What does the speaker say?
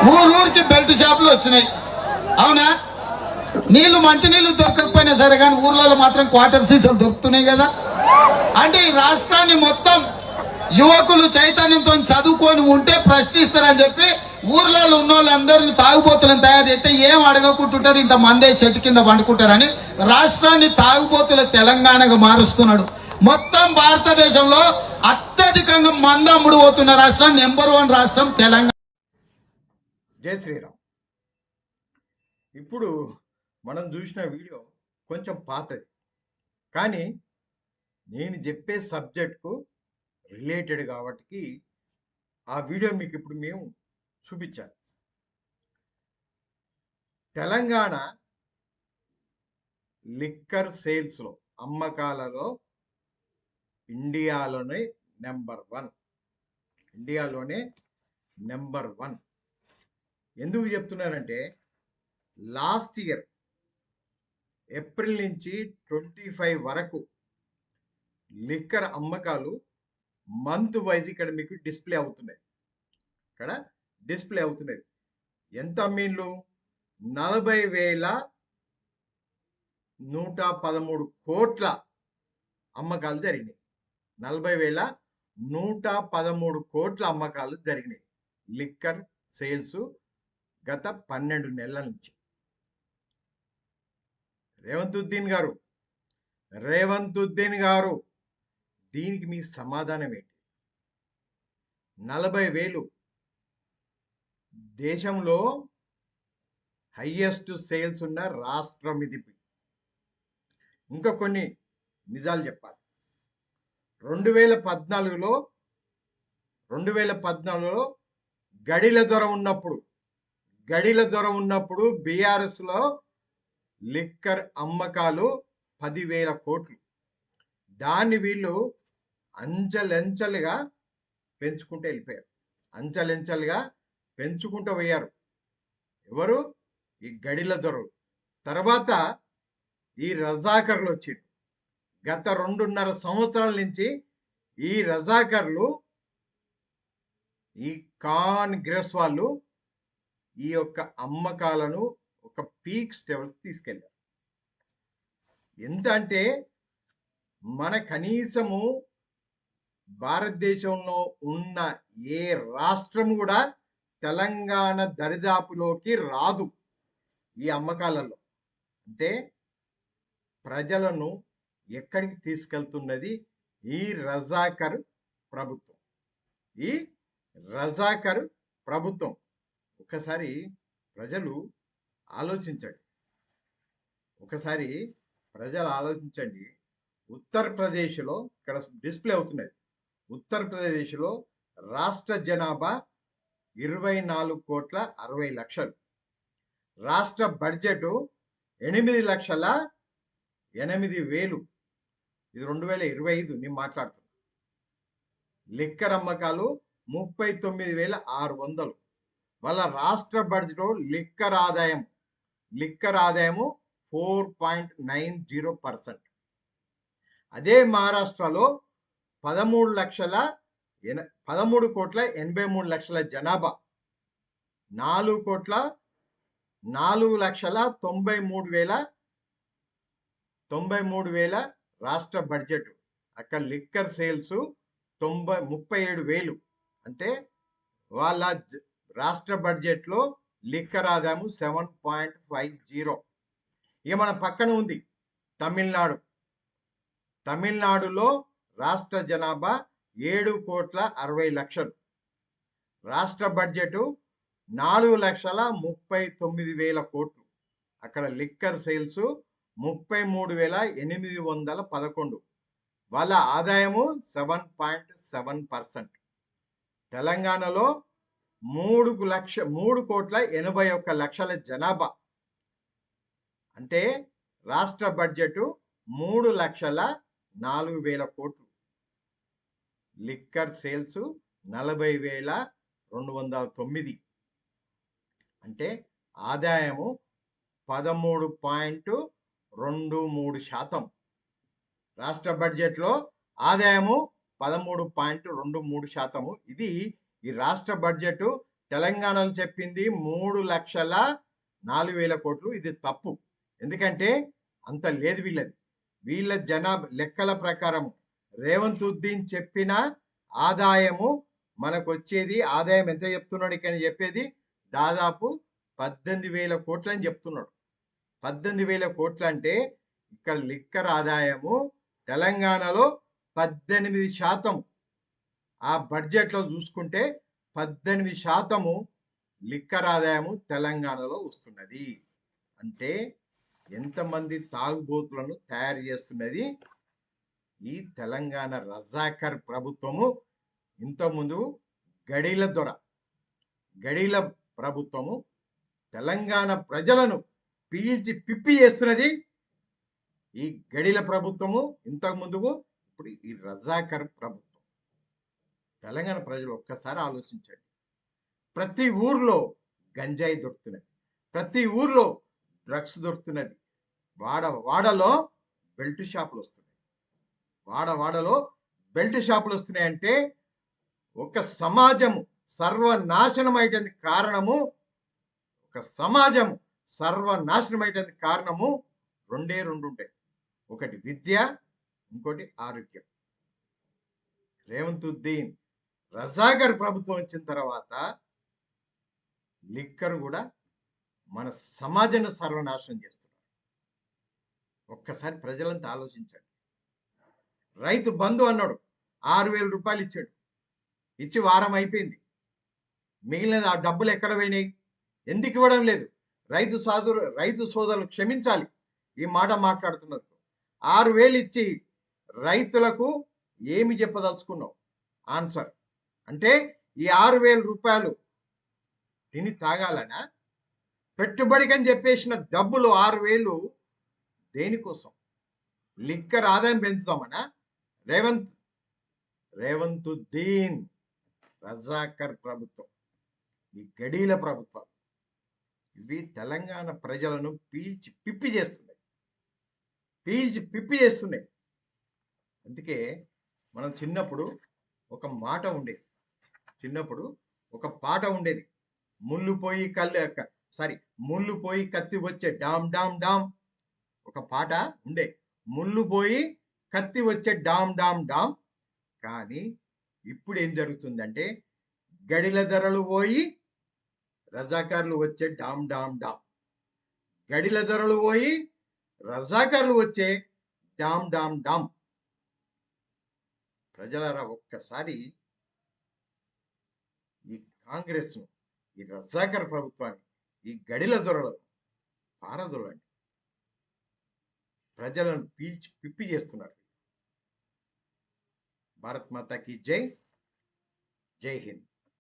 ఊరికి బెల్ట్ షాపులు వచ్చినాయి. అవునా? నీళ్లు మంచి నీళ్లు దొరకకపోయినా సరే కానీ ఊర్లలో మాత్రం క్వార్టర్ సీసాలు దొరుకుతున్నాయి కదా. అంటే ఈ రాష్ట్రాన్ని మొత్తం యువకులు చైతన్యంతో చదువుకొని ఉంటే ప్రశ్నిస్తారని చెప్పి ఊర్లలో ఉన్న వాళ్ళందరినీ తాగుబోతులను తయారు చేస్తే ఏం అడగకుంటుంటారు, ఇంత మందే చెట్టు కింద పండుకుంటారని రాష్ట్రాన్ని తాగుబోతుల తెలంగాణగా మారుస్తున్నాడు. మొత్తం భారతదేశంలో అత్యధికంగా మందమ్ముడు పోతున్న రాష్ట్రం నెంబర్ 1 రాష్ట్రం తెలంగాణ. జై శ్రీరామ్. ఇప్పుడు మనం చూసిన వీడియో కొంచెం పాతది, కానీ నేను చెప్పే సబ్జెక్ట్కు రిలేటెడ్ కాబట్టి ఆ వీడియో మీకు ఇప్పుడు మేము చూపించాలి. తెలంగాణ లిక్కర్ సేల్స్లో అమ్మకాలలో ఇండియాలోనే నెంబర్ 1. ఇండియాలోనే నెంబర్ 1. ఎందుకు చెప్తున్నానంటే లాస్ట్ ఇయర్ ఏప్రిల్ నుంచి 25 వరకు లిక్కర్ అమ్మకాలు మంత్ వైజ్ ఇక్కడ మీకు డిస్ప్లే అవుతున్నాయి. ఎంత అమ్మీన్లు? 40,113 కోట్ల అమ్మకాలు జరిగినాయి. 40,113 కోట్ల అమ్మకాలు జరిగినాయి లిక్కర్ సేల్స్ గత 12 నెలల నుంచి. రేవంత్ ఉద్దీన్ గారు దీనికి మీ సమాధానం ఏంటి? 40,000 దేశంలో హైయెస్ట్ సేల్స్ ఉన్న రాష్ట్రం ఇది. ఇంకా కొన్ని నిజాలు చెప్పాలి. 2014లో గడిల ధర ఉన్నప్పుడు బీఆర్ఎస్ లో లిక్కర్ అమ్మకాలు 10,000 కోట్లు. దాన్ని వీళ్ళు అంచెలంచెలుగా పెంచుకుంటూ పోయారు. ఎవరు? ఈ గడిల ధరలు. తర్వాత ఈ రజాకర్లు వచ్చారు. గత 2.5 సంవత్సరాల నుంచి ఈ రజాకర్లు, ఈ కాంగ్రెస్ వాళ్ళు ఈ యొక్క అమ్మకాలను ఒక పీక్ స్టెప్ తీసుకెళ్ళారు. ఎంత అంటే మన కనీసము భారతదేశంలో ఉన్న ఏ రాష్ట్రం కూడా తెలంగాణ దరిదాపులోకి రాదు ఈ అమ్మకాలలో. అంటే ప్రజలను ఎక్కడికి తీసుకెళ్తున్నది ఈ రజాకర్ ప్రభుత్వం. ఒకసారి ప్రజలు ఆలోచించండి. ఉత్తరప్రదేశ్లో, ఇక్కడ డిస్ప్లే అవుతున్నది, ఉత్తరప్రదేశ్లో రాష్ట్ర జనాభా 24,60,00,000. రాష్ట్ర బడ్జెట్ 8,08,000. ఇది 2025 నేను మాట్లాడుతున్నా. లిక్కర్ అమ్మకాలు 39,600. వాళ్ళ రాష్ట్ర బడ్జెట్ లిక్కర్ ఆదాయము 4.90%. అదే మహారాష్ట్రలో 13,83,00,000 జనాభా, 4,93,000 రాష్ట్ర బడ్జెట్. అక్కడ లిక్కర్ సేల్స్ 37,000. అంటే వాళ్ళ రాష్ట్ర బడ్జెట్లో లిక్కర్ ఆదాయం 7.50. ఇక మన పక్కన ఉంది తమిళనాడులో రాష్ట్ర జనాభా 7,60,00,000. రాష్ట్ర బడ్జెట్ 4,39,000 కోట్లు. అక్కడ లిక్కర్ సేల్స్ 33,811. వాళ్ళ ఆదాయము 7.7%. తెలంగాణలో 3,81,00,000 జనాభా. అంటే రాష్ట్ర బడ్జెట్ 3,04,000 కోట్లు. Liquor sales 40,209. అంటే ఆదాయము 13.23%. రాష్ట్ర బడ్జెట్లో ఆదాయము 13.23%. ఇది ఈ రాష్ట్ర బడ్జెట్ తెలంగాణలో చెప్పింది 3,04,000 కోట్లు. ఇది తప్పు. ఎందుకంటే అంత లేదు వీళ్ళది. వీళ్ళ జనాభా లెక్కల ప్రకారం రేవంత్ ఉద్దీన్ చెప్పిన ఆదాయము మనకు వచ్చేది ఆదాయం ఎంత చెప్తున్నాడు ఇక్కడ చెప్పేది దాదాపు 18,000 కోట్లు అని చెప్తున్నాడు. 18,000 కోట్లు అంటే ఇక్కడ లిక్కర్ ఆదాయము తెలంగాణలో 18%. ఆ బడ్జెట్లో చూసుకుంటే 18% లిక్కర్ ఆదాయము తెలంగాణలో వస్తున్నది. అంటే ఎంతమంది తాగుబోతులను తయారు చేస్తున్నది ఈ తెలంగాణ రజాకర్ ప్రభుత్వము. ఇంతకుముందు గడీల ప్రభుత్వము తెలంగాణ ప్రజలను పీల్చి పిప్పి చేస్తున్నది ఈ గడీల ప్రభుత్వము. ఇంతకుముందుకు ఇప్పుడు ఈ రజాకర్ ప్రభుత్వం. తెలంగాణ ప్రజలు ఒక్కసారి ఆలోచించండి. ప్రతి ఊర్లో గంజాయి దొరుకుతున్నది, ప్రతి ఊర్లో డ్రగ్స్ దొరుకుతున్నది. వాడలో బెల్ట్ షాపులు వస్తున్నాయి. వాడలో బెల్ట్ షాపులు వస్తున్నాయంటే ఒక సమాజము సర్వనాశనం అయ్యేది కారణము, ఒక సమాజం సర్వనాశనం అయ్యేది కారణము రెండు ఉంటాయి. ఒకటి విద్య, ఇంకోటి ఆరోగ్యం. రేవంత్ ఉద్దీన్ రజాకర్ ప్రభుత్వం వచ్చిన తర్వాత లిక్కర్ కూడా మన సమాజాన్ని సర్వనాశనం చేస్తున్నారు. ఒక్కసారి ప్రజలంతా ఆలోచించండి. రైతు బంధు అన్నాడు, 6,000 రూపాయలు ఇచ్చాడు. ఇచ్చి వారం అయిపోయింది. మిగిలిన ఆ డబ్బులు ఎక్కడ పోయినాయి? ఎందుకు ఇవ్వడం లేదు? రైతు సోదరులు క్షమించాలి ఈ మాట మాట్లాడుతున్నారు. 6,000 ఇచ్చి రైతులకు ఏమి చెప్పదలుచుకున్నావు? ఆన్సర్ అంటే ఈ 6,000 రూపాయలు తిని తాగాలనా? పెట్టుబడికని చెప్పేసిన డబ్బులు 6,000 దేనికోసం? లిక్కర్ ఆదాయం పెంచుతామనా? రేవంత్ ఉద్దీన్ రజాకర్ ప్రభుత్వం, ఈ గడీల ప్రభుత్వం ఇవి తెలంగాణ ప్రజలను పీల్చి పిప్పి చేస్తున్నాయి. అందుకే మనం చిన్నప్పుడు ఒక పాట ఉండేది. ముళ్ళు పోయి కత్తి వచ్చే డామ్ డామ్ డామ్. ఒక పాట ఉండే, ముళ్ళు పోయి కత్తి వచ్చే డామ్ డామ్ డామ్. కానీ ఇప్పుడు ఏం జరుగుతుందంటే గడిల ధరలు పోయి రజాకారులు వచ్చే డామ్ డామ్ డామ్. గడిల ధరలు పోయి రజాకారులు వచ్చే డామ్ డామ్ డామ్. ప్రజలరా ఒక్కసారి ఈ కాంగ్రెస్ను, ఈ రజాకర్ ప్రభుత్వాన్ని, ఈ గడిల దొరలను పారదొలండి. ప్రజలను పీల్చి పిప్పి చేస్తున్నారు. భారత్ మాతాకి జై. జై హింద్.